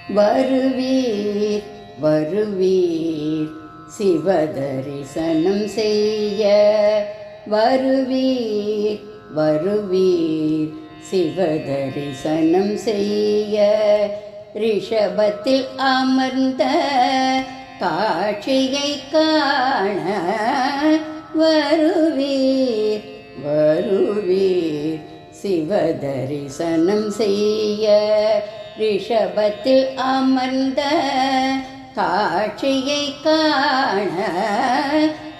வருவீர் வருவீர் சிவதரிசனம் செய்ய வருவீர் வருவீர் சிவதரிசனம் செய்ய ரிஷபத்தில் அமர்ந்த காட்சியை காண வருவீர் வருவீர் சிவதரிசனம் செய்ய ரிஷபத்தில் அமர்ந்த காட்சியை காண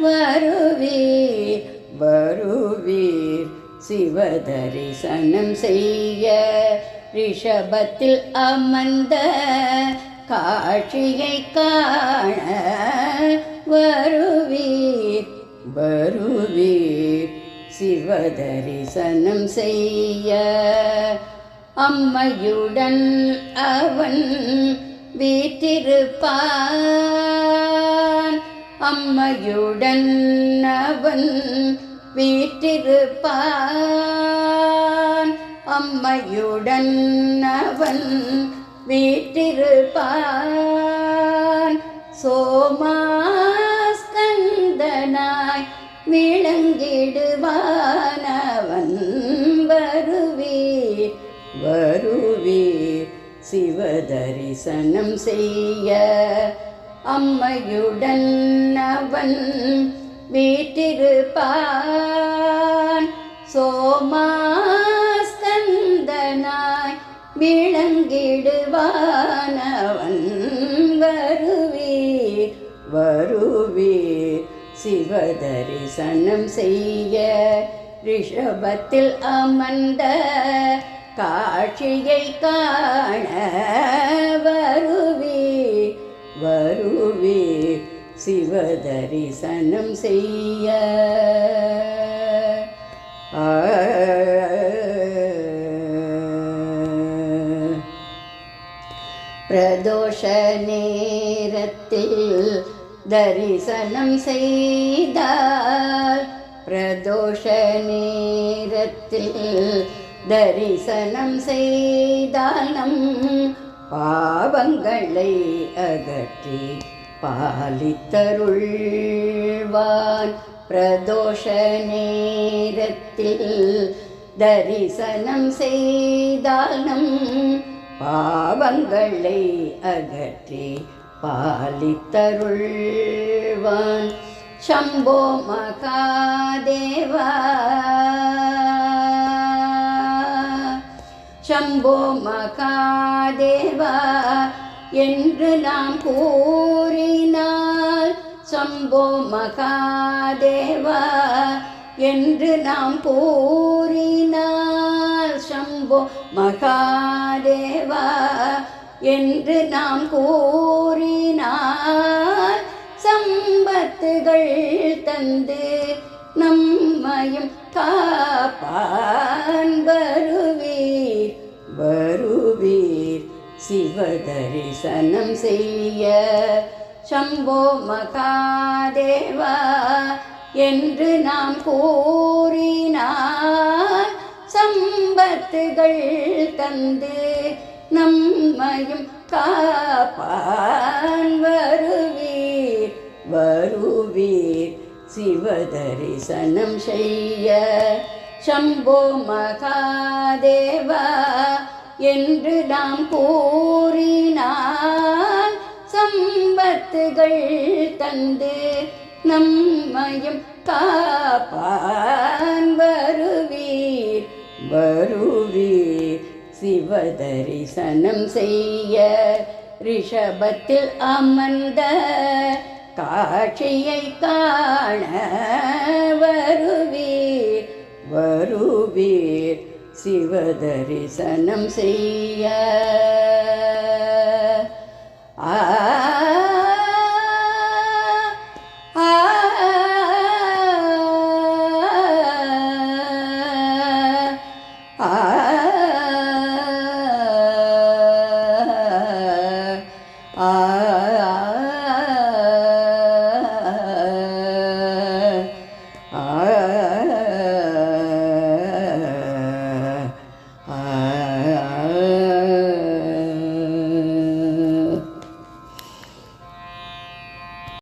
வருவீர் வருவீர் சிவதரிசனம் செய்ய ரிஷபத்தில் அமர்ந்த காட்சியை காண வருவீர் வருவீர் சிவதரிசனம் செய்ய அம்மையுடன் அவன் வீற்றிருப்பான் அம்மையுடன் அவன் வீற்றிருப்பான் அம்மையுடன் அவன் வீற்றிருப்பான் சோமாஸ்கந்தனாய் விளங்கிடுவான் அவன் வருவீர் வருவீர் சிவதரிசனம் செய்ய அம்மையுடன் அவன் வீற்றிருப்பான் சோமாஸ்கந்தனாய் விளங்கிடுவான் அவன் வருவீர் வருவீர் சிவதரிசனம் செய்ய ரிஷபத்தில் அமர்ந்த காட்சியை காண வருவீர் வருவீர் சிவதரிசனம் செய்ய பிரதோஷ நேரத்தில் தரிசனம் செய்தால் பிரதோஷ நேரத்தில் தரிசனம் செய்தால் நம் பாவங்களை அகற்றி பாலித்தருள்வான் பிரதோஷ நேரத்தில் தரிசனம் செய்தால் நம் பாவங்களை அகற்றி பாலித்தருள்வான் சம்போ மகாதேவா சம்போ மகாதேவா என்று நாம் கூறினால் சம்போ மகாதேவா என்று நாம் கூறினால் சம்போ மகாதேவா என்று நாம் கூறினால் சம்பத்துகள் தந்து நம்மையும் காப்பான் வருவீர் வருவீர் சிவதரிசனம் செய்ய சம்போ மகாதேவா என்று நாம் கூறினால் சம்பத்துகள் தந்து நம்மையும் காப்பான் வருவீர் வருவீர் சிவதரிசனம் செய்ய சம்போ மகாதேவா என்று நாம் கூறினால் சம்பத்துகள் தந்து நம்மையும் காப்பான் வருவீர் வருவீர் சிவதரிசனம் செய்ய ரிஷபத்தில் அமர்ந்த காட்சியை காண வருவீர் வருவீர் சிவதரிசனம் செய்ய